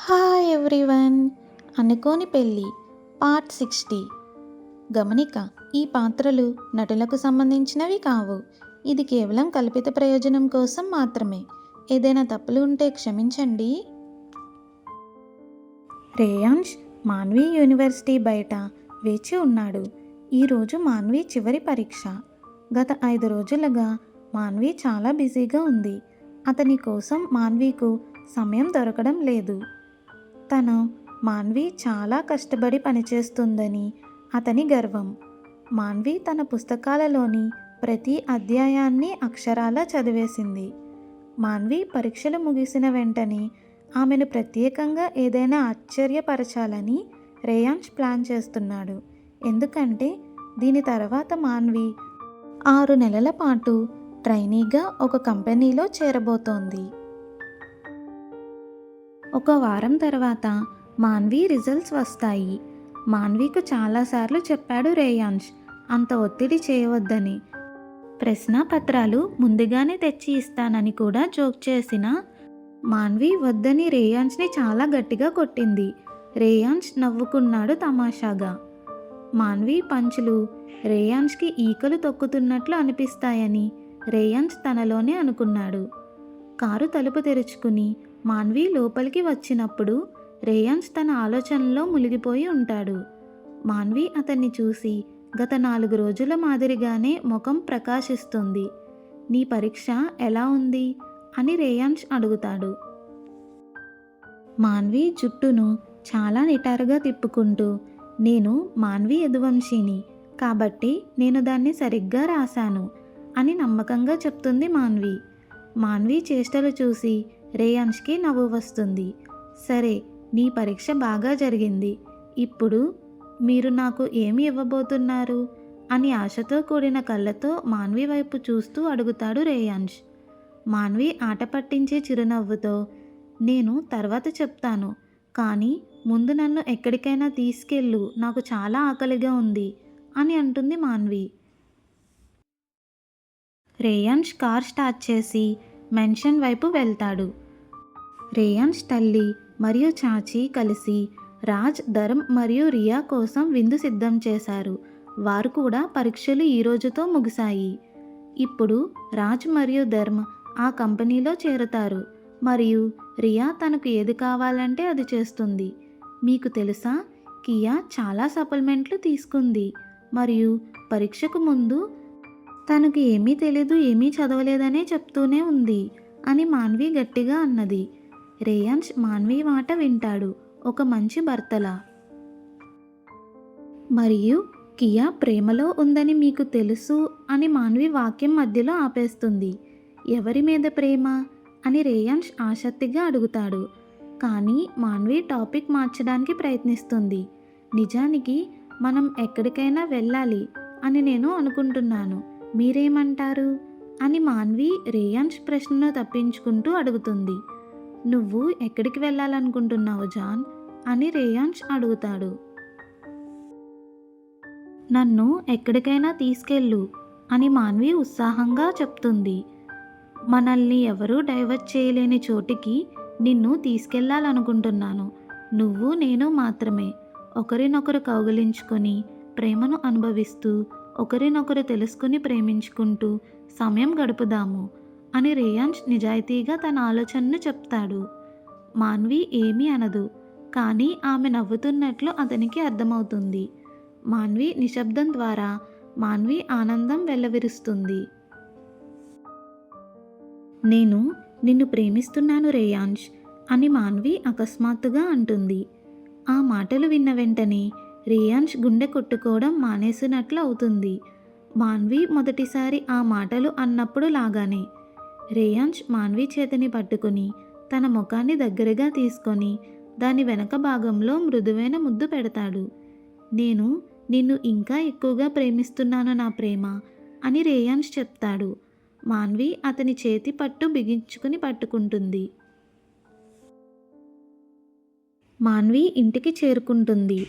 Hi everyone. అనుకోని పెళ్ళి part 60. గమనిక: ఈ పాత్రలు నటులకు సంబంధించినవి కావు. ఇది కేవలం కల్పిత ప్రయోజనం కోసం మాత్రమే. ఏదైనా తప్పులు ఉంటే క్షమించండి. రేయాన్ష్ మాన్వి యూనివర్సిటీ బయట వేచి ఉన్నాడు. ఈరోజు మాన్వి చివరి పరీక్ష. గత 5 రోజులుగా మాన్వి చాలా బిజీగా ఉంది. అతని కోసం మాన్వికు సమయం దొరకడం లేదు. తను మాన్వి చాలా కష్టపడి పనిచేస్తుందని అతని గర్వం. మాన్వి తన పుస్తకాలలోని ప్రతి అధ్యాయాన్ని అక్షరాలా చదివేసింది. మాన్వి పరీక్షలు ముగిసిన వెంటనే ఆమెను ప్రత్యేకంగా ఏదైనా ఆశ్చర్యపరచాలని రేయాన్ష్ ప్లాన్ చేస్తున్నాడు. ఎందుకంటే దీని తర్వాత మాన్వి 6 నెలల పాటు ట్రైనీగా ఒక కంపెనీలో చేరబోతోంది. ఒక వారం తర్వాత మాన్వి రిజల్ట్స్ వస్తాయి. మాన్వికు చాలాసార్లు చెప్పాడు రేయాన్ష్ అంత ఒత్తిడి చేయవద్దని. ప్రశ్నాపత్రాలు ముందుగానే తెచ్చి ఇస్తానని కూడా జోక్ చేసిన మాన్వి వద్దని రేయాన్ష్ని చాలా గట్టిగా కొట్టింది. రేయాన్ష్ నవ్వుకున్నాడు తమాషాగా. మాన్వి పంచులు రేయాన్ష్కి ఈకలు తొక్కుతున్నట్లు అనిపిస్తాయని రేయాన్ష్ తనలోనే అనుకున్నాడు. కారు తలుపు తెరుచుకుని మాన్వి లోపలికి వచ్చినప్పుడు రేయాన్ష్ తన ఆలోచనలో మునిగిపోయి ఉంటాడు. మాన్వి అతన్ని చూసి గత 4 రోజుల మాదిరిగానే ముఖం ప్రకాశిస్తుంది. నీ పరీక్ష ఎలా ఉంది అని రేయాన్ష్ అడుగుతాడు. మాన్వి జుట్టును చాలా నిటారుగా తిప్పుకుంటూ, నేను మాన్వి యదువంశిని కాబట్టి నేను దాన్ని సరిగ్గా రాశాను అని నమ్మకంగా చెప్తుంది మాన్వి. మాన్వి చేష్టలు చూసి రేయాన్ష్కి నవ్వు వస్తుంది. సరే, నీ పరీక్ష బాగా జరిగింది. ఇప్పుడు మీరు నాకు ఏమి ఇవ్వబోతున్నారు అని ఆశతో కూడిన కళ్ళతో మాన్వి వైపు చూస్తూ అడుగుతాడు రేయాన్ష్. మాన్వి ఆట పట్టించే చిరునవ్వుతో, నేను తర్వాత చెప్తాను, కానీ ముందు నన్ను ఎక్కడికైనా తీసుకెళ్ళు, నాకు చాలా ఆకలిగా ఉంది అని అంటుంది మాన్వి. రేయాన్ష్ కార్ స్టార్ట్ చేసి మెన్షన్ వైపు వెళ్తాడు. రేయాన్ష్ తల్లి మరియు చాచి కలిసి రాజ్, ధర్మ్ మరియు రియా కోసం విందు సిద్ధం చేశారు. వారు కూడా పరీక్షలు ఈ రోజుతో ముగిశాయి. ఇప్పుడు రాజ్ మరియు ధర్మ్ ఆ కంపెనీలో చేరుతారు మరియు రియా తనకు ఏది కావాలంటే అది చేస్తుంది. మీకు తెలుసా, కియా చాలా సప్లిమెంట్లు తీసుకుంది మరియు పరీక్షకు ముందు తనకు ఏమీ తెలీదు, ఏమీ చదవలేదనే చెప్తూనే ఉంది అని మాన్వి గట్టిగా అన్నది. రేయాన్ష్ మాన్వి మాట వింటాడు, ఒక మంచి భర్తలా. మరియు కియా ప్రేమలో ఉందని మీకు తెలుసు అని మాన్వి వాక్యం మధ్యలో ఆపేస్తుంది. ఎవరి మీద ప్రేమ అని రేయాన్ష్ ఆసక్తిగా అడుగుతాడు. కానీ మాన్వి టాపిక్ మార్చడానికి ప్రయత్నిస్తుంది. నిజానికి మనం ఎక్కడికైనా వెళ్ళాలి అని నేను అనుకుంటున్నాను, మీరేమంటారు అని మాన్వి రేయాన్ష్ ప్రశ్నను తప్పించుకుంటూ అడుగుతుంది. నువ్వు ఎక్కడికి వెళ్ళాలనుకుంటున్నావు జాన్ అని రేయాన్ష్ అడుగుతాడు. నన్ను ఎక్కడికైనా తీసుకెళ్ళు అని మాన్వి ఉత్సాహంగా చెప్తుంది. మనల్ని ఎవరూ డైవర్ట్ చేయలేని చోటికి నిన్ను తీసుకెళ్లాలనుకుంటున్నాను. నువ్వు నేను మాత్రమే ఒకరినొకరు కౌగిలించుకొని ప్రేమను అనుభవిస్తూ ఒకరినొకరు తెలుసుకుని ప్రేమించుకుంటూ సమయం గడుపుదాము అని రేయాన్ష్ నిజాయితీగా తన ఆలోచనను చెప్తాడు. మాన్వి ఏమీ అనదు, కానీ ఆమె నవ్వుతున్నట్లు అతనికి అర్థమవుతుంది. మాన్వి నిశ్శబ్దం ద్వారా మాన్వి ఆనందం వెల్లవిరుస్తుంది. నేను నిన్ను ప్రేమిస్తున్నాను రేయాన్ష్ అని మాన్వి అకస్మాత్తుగా అంటుంది. ఆ మాటలు విన్న వెంటనే రేయాన్ష్ గుండె కొట్టుకోవడం మానేసినట్లు అవుతుంది. మాన్వి మొదటిసారి ఆ మాటలు అన్నప్పుడు లాగానే. రేయాన్ష్ మాన్వి చేతిని పట్టుకుని తన ముఖాన్ని దగ్గరగా తీసుకొని దాని వెనక భాగంలో మృదువైన ముద్దు పెడతాడు. నేను నిన్ను ఇంకా ఎక్కువగా ప్రేమిస్తున్నాను నా ప్రేమ అని రేయాన్ష్ చెప్తాడు. మాన్వి అతని చేతి పట్టు బిగించుకుని పట్టుకుంటుంది. మాన్వి ఇంటికి చేరుకుంటుంది.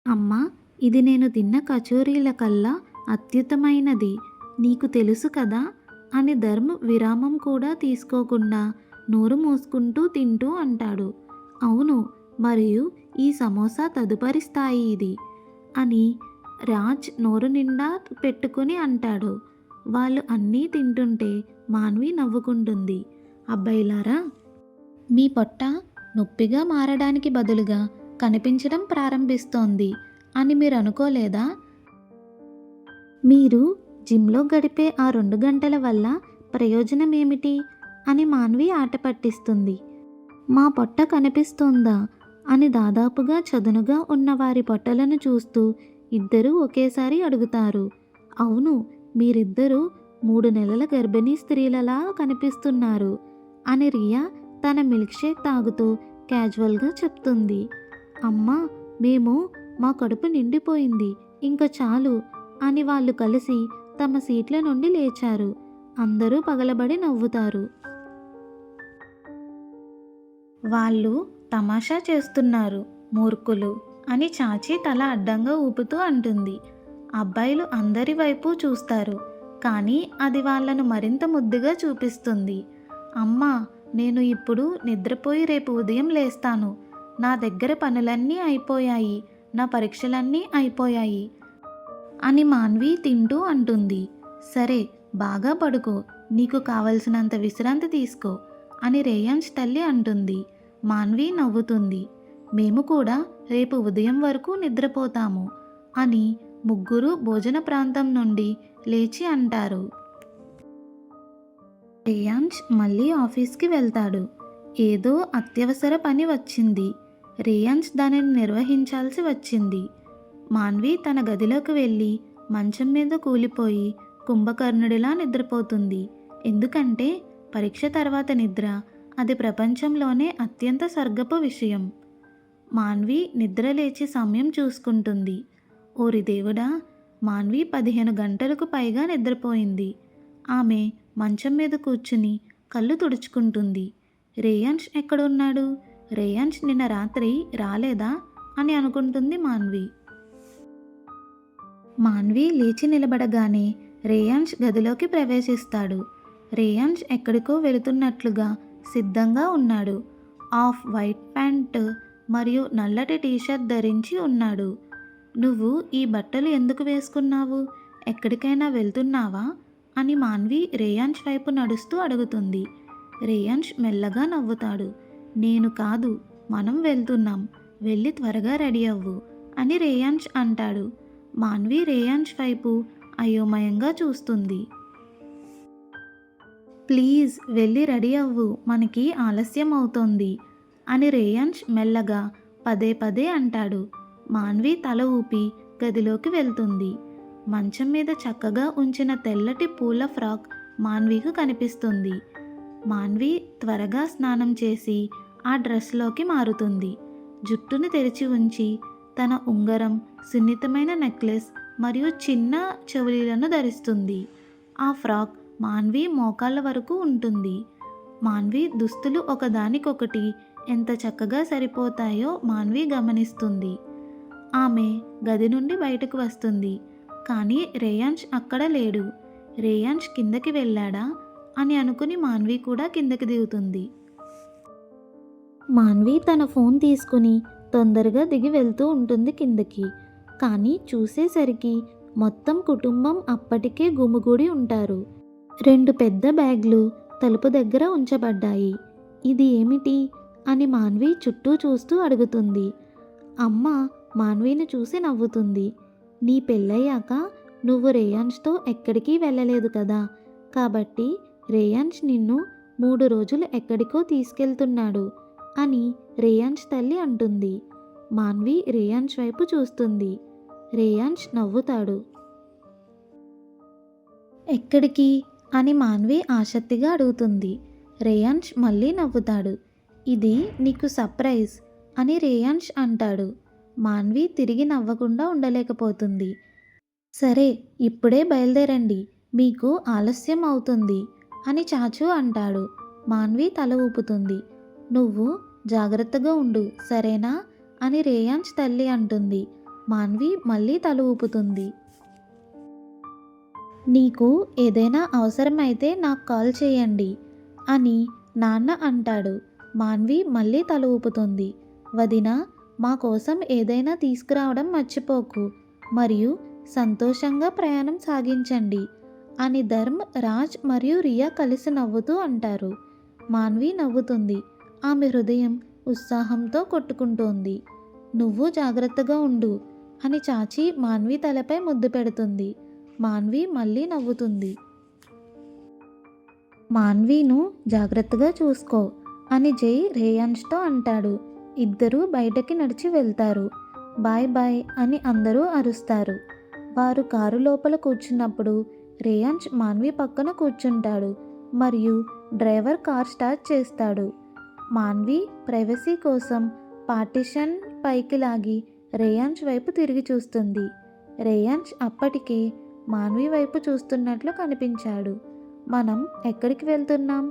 అమ్మా, ఇది నేను తిన్న కచోరీల కల్లా అత్యుత్తమైనది, నీకు తెలుసు కదా అని ధర్మ్ విరామం కూడా తీసుకోకుండా నోరు మూసుకుంటూ తింటూ అంటాడు. అవును, మరియు ఈ సమోసా తదుపరి స్థాయి ఇది అని రాజ్ నోరు నిండా పెట్టుకుని అంటాడు. వాళ్ళు అన్నీ తింటుంటే మాన్వి నవ్వుకుంటుంది. అబ్బాయిలారా, మీ పొట్ట నొప్పిగా మారడానికి బదులుగా కనిపించడం ప్రారంభిస్తోంది అని మీరు అనుకోలేదా? మీరు జిమ్లో గడిపే ఆ 2 గంటల వల్ల ప్రయోజనం ఏమిటి అని మాన్వి ఆట పట్టిస్తుంది. మా పొట్ట కనిపిస్తోందా అని దాదాపుగా చదునుగా ఉన్న వారి పొట్టలను చూస్తూ ఇద్దరూ ఒకేసారి అడుగుతారు. అవును, మీరిద్దరూ 3 నెలల గర్భిణీ స్త్రీలలా కనిపిస్తున్నారు అని రియా తన మిల్క్ షేక్ తాగుతూ క్యాజువల్గా చెప్తుంది. అమ్మా, మా కడుపు నిండిపోయింది, ఇంక చాలు అని వాళ్ళు కలిసి తమ సీట్ల నుండి లేచారు. అందరూ పగలబడి నవ్వుతారు. వాళ్ళు తమాషా చేస్తున్నారు, మూర్ఖులు అని చాచి తల అడ్డంగా ఊపుతూ అంటుంది. అబ్బాయిలు అందరి వైపు చూస్తారు, కానీ అది వాళ్ళను మరింత ముద్దుగా చూపిస్తుంది. అమ్మా, నేను ఇప్పుడు నిద్రపోయి రేపు ఉదయం లేస్తాను. నా దగ్గర పనులన్నీ అయిపోయాయి, నా పరీక్షలన్నీ అయిపోయాయి అని మాన్వి తింటూ అంటుంది. సరే, బాగా పడుకో, నీకు కావలసినంత విశ్రాంతి తీసుకో అని రేయాన్స్ తల్లి అంటుంది. మాన్వి నవ్వుతుంది. మేము కూడా రేపు ఉదయం వరకు నిద్రపోతాము అని ముగ్గురు భోజన ప్రాంతం నుండి లేచి అంటారు. రేయాన్స్ మళ్ళీ ఆఫీస్కి వెళ్తాడు. ఏదో అత్యవసర పని వచ్చింది. రేయాన్స్ దానిని నిర్వహించాల్సి వచ్చింది. మాన్వి తన గదిలోకి వెళ్ళి మంచం మీద కూలిపోయి కుంభకర్ణుడిలా నిద్రపోతుంది. ఎందుకంటే పరీక్ష తర్వాత నిద్ర అది ప్రపంచంలోనే అత్యంత స్వర్గపు విషయం. మాన్వి నిద్ర లేచి సమయం చూసుకుంటుంది. ఓరి దేవుడా, మాన్వి 15 గంటలకు పైగా నిద్రపోయింది. ఆమె మంచం మీద కూర్చుని కళ్ళు తుడుచుకుంటుంది. రేయాన్స్ ఎక్కడున్నాడు? రేయాన్స్ నిన్న రాత్రి రాలేదా అని అనుకుంటుంది మాన్వి. మాన్వి లేచి నిలబడగానే రేయాన్స్ గదిలోకి ప్రవేశిస్తాడు. రేయాన్స్ ఎక్కడికో వెళుతున్నట్లుగా సిద్ధంగా ఉన్నాడు. ఆఫ్ వైట్ ప్యాంట్ మరియు నల్లటి టీషర్ట్ ధరించి ఉన్నాడు. నువ్వు ఈ బట్టలు ఎందుకు వేసుకున్నావు? ఎక్కడికైనా వెళ్తున్నావా అని మాన్వి రేయాన్స్ వైపు నడుస్తూ అడుగుతుంది. రేయాన్స్ మెల్లగా నవ్వుతాడు. నేను కాదు, మనం వెళ్తున్నాం, వెళ్ళి త్వరగా రెడీ అవ్వు అని రేయాన్స్ అంటాడు. మాన్వి రేయాన్స్ వైపు అయోమయంగా చూస్తుంది. ప్లీజ్ వెళ్ళి రెడీ అవ్వు, మనకి ఆలస్యం అవుతోంది అని రేయాన్స్ మెల్లగా పదే పదే అంటాడు. మాన్వి తల ఊపి గదిలోకి వెళ్తుంది. మంచం మీద చక్కగా ఉంచిన తెల్లటి పూల ఫ్రాక్ మాన్వికు కనిపిస్తుంది. మాన్వి త్వరగా స్నానం చేసి ఆ డ్రెస్లోకి మారుతుంది. జుట్టును తెరిచి ఉంచి తన ఉంగరం, సున్నితమైన నెక్లెస్ మరియు చిన్న చెవులీలను ధరిస్తుంది. ఆ ఫ్రాక్ మాన్వి మోకాళ్ళ వరకు ఉంటుంది. మాన్వి దుస్తులు ఒకదానికొకటి ఎంత చక్కగా సరిపోతాయో మాన్వి గమనిస్తుంది. ఆమె గది నుండి బయటకు వస్తుంది. కానీ రేయాన్స్ అక్కడ లేడు. రేయాన్స్ కిందకి వెళ్ళాడా అని అనుకుని మాన్వి కూడా కిందకి దిగుతుంది. మాన్వి తన ఫోన్ తీసుకుని తొందరగా దిగి వెళ్తూ ఉంటుంది కిందకి. కానీ చూసేసరికి మొత్తం కుటుంబం అప్పటికే గుమిగూడి ఉంటారు. 2 పెద్ద బ్యాగ్లు తలుపు దగ్గర ఉంచబడ్డాయి. ఇది ఏమిటి అని మాన్వి చుట్టూ చూస్తూ అడుగుతుంది. అమ్మ మాన్విని చూసి నవ్వుతుంది. నీ పెళ్ళయ్యాక నువ్వు రేయాన్స్తో ఎక్కడికి వెళ్ళలేదు కదా, కాబట్టి రేయాన్స్ నిన్ను 3 రోజులు ఎక్కడికో తీసుకెళ్తున్నాడు అని రేయాన్స్ తల్లి అంటుంది. మాన్వి రేయాన్స్ వైపు చూస్తుంది. రేయాన్స్ నవ్వుతాడు. ఎక్కడికి అని మాన్వి ఆసక్తిగా అడుగుతుంది. రేయాన్స్ మళ్ళీ నవ్వుతాడు. ఇది నీకు సర్ప్రైజ్ అని రేయాన్స్ అంటాడు. మాన్వి తిరిగి నవ్వకుండా ఉండలేకపోతుంది. సరే, ఇప్పుడే బయలుదేరండి, మీకు ఆలస్యం అవుతుంది అని చాచు అంటాడు. మాన్వి తల ఊపుతుంది. నువ్వు జాగ్రత్తగా ఉండు, సరేనా అని రేయాన్స్ తల్లి అంటుంది. మాన్వి మళ్ళీ తల ఊపుతుంది. నీకు ఏదైనా అవసరమైతే నాకు కాల్ చేయండి అని నాన్న అంటాడు. మాన్వి మళ్ళీ తల ఊపుతుంది. వదినా, మా కోసం ఏదైనా తీసుకురావడం మర్చిపోకు, మరియు సంతోషంగా ప్రయాణం సాగించండి అని ధర్మ్, రాజ్ మరియు రియా కలిసి నవ్వుతూ అంటారు. మాన్వి నవ్వుతుంది. ఆమె హృదయం ఉత్సాహంతో కొట్టుకుంటోంది. నువ్వు జాగ్రత్తగా ఉండు అని చాచి మాన్వి తలపై ముద్దు పెడుతుంది. మాన్వి మళ్ళీ నవ్వుతుంది. మాన్వీను జాగ్రత్తగా చూసుకో అని జై రేయాన్ష్తో అంటాడు. ఇద్దరూ బయటకి నడిచి వెళ్తారు. బాయ్ బాయ్ అని అందరూ అరుస్తారు. వారు కారు లోపల కూర్చున్నప్పుడు రేయాన్ష్ మాన్వి పక్కన కూర్చుంటాడు మరియు డ్రైవర్ కార్ స్టార్ట్ చేస్తాడు. మాన్వి ప్రైవసీ కోసం పార్టిషన్ పైకి లాగి రేయాన్ష్ వైపు తిరిగి చూస్తుంది. రేయాన్ష్ అప్పటికే మాన్వి వైపు చూస్తున్నట్లు కనిపించాడు. మనం ఎక్కడికి వెళ్తున్నాం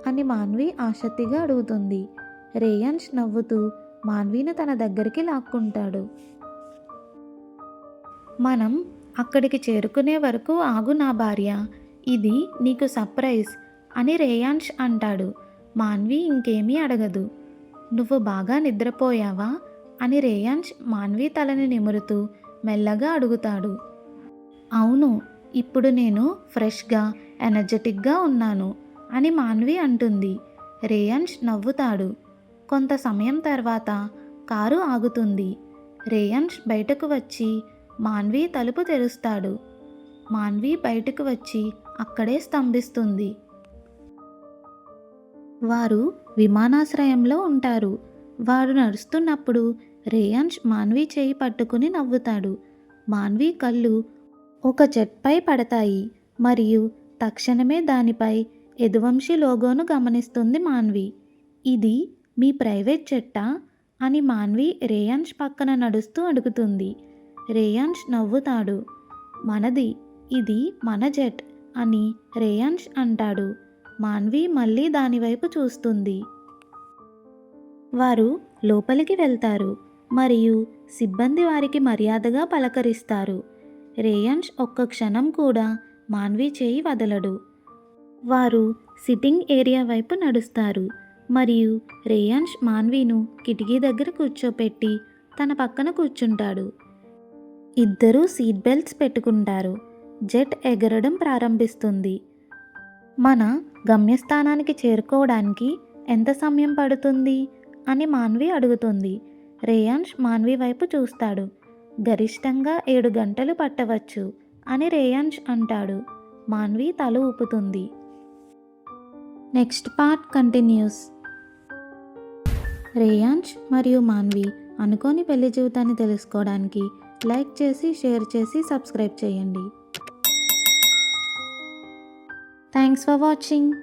అని మాన్వి ఆసక్తిగా అడుగుతుంది. రేయాన్ష్ నవ్వుతూ మాన్విని తన దగ్గరికి లాక్కుంటాడు. మనం అక్కడికి చేరుకునే వరకు ఆగు నా భార్య, ఇది నీకు సర్ప్రైజ్ అని రేయాన్ష్ అంటాడు. మాన్వి ఇంకేమీ అడగదు. నువ్వు బాగా నిద్రపోయావా అని రేయాన్ష్ మాన్వి తలని నిమురుతూ మెల్లగా అడుగుతాడు. అవును, ఇప్పుడు నేను ఫ్రెష్గా ఎనర్జెటిక్గా ఉన్నాను అని మాన్వి అంటుంది. రేయాన్ష్ నవ్వుతాడు. కొంత సమయం తర్వాత కారు ఆగుతుంది. రేయాన్ష్ బయటకు వచ్చి మాన్వి తలుపు తెరుస్తాడు. మాన్వి బయటకు వచ్చి అక్కడే స్తంభిస్తుంది. వారు విమానాశ్రయంలో ఉంటారు. వారు నడుస్తున్నప్పుడు రేయాన్ష్ మాన్వి చేయి పట్టుకుని నవ్వుతాడు. మాన్వి కళ్ళు ఒక జెట్పై పడతాయి మరియు తక్షణమే దానిపై యదువంశీ లోగోను గమనిస్తుంది మాన్వి. ఇది మీ ప్రైవేట్ జెట్టా అని మాన్వి రేయాన్ష్ పక్కన నడుస్తూ అడుగుతుంది. రేయాన్ష్ నవ్వుతాడు. మనది, ఇది మన జెట్ అని రేయాన్ష్ అంటాడు. మాన్వి మళ్ళీ దానివైపు చూస్తుంది. వారు లోపలికి వెళ్తారు మరియు సిబ్బంది వారికి మర్యాదగా పలకరిస్తారు. రేయాన్ష్ ఒక్క క్షణం కూడా మాన్వి చేయి వదలడు. వారు సిట్టింగ్ ఏరియా వైపు నడుస్తారు మరియు రేయాన్ష్ మాన్విను కిటికీ దగ్గర కూర్చోపెట్టి తన పక్కన కూర్చుంటాడు. ఇద్దరూ సీట్ బెల్ట్స్ పెట్టుకుంటారు. జెట్ ఎగరడం ప్రారంభిస్తుంది. మన గమ్యస్థానానికి చేరుకోవడానికి ఎంత సమయం పడుతుంది అని మాన్వి అడుగుతుంది. రేయాన్ష్ మాన్వి వైపు చూస్తాడు. గరిష్టంగా 7 గంటలు పట్టవచ్చు అని రేయాన్ష్ అంటాడు. మాన్వి తల ఊపుతుంది. Next part continues. రేయాన్ష్ మరియు మాన్వి అనుకోని పెళ్లి జీవితాన్ని తెలుసుకోవడానికి లైక్ చేసి, షేర్ చేసి, సబ్స్క్రైబ్ చేయండి. Thanks for watching.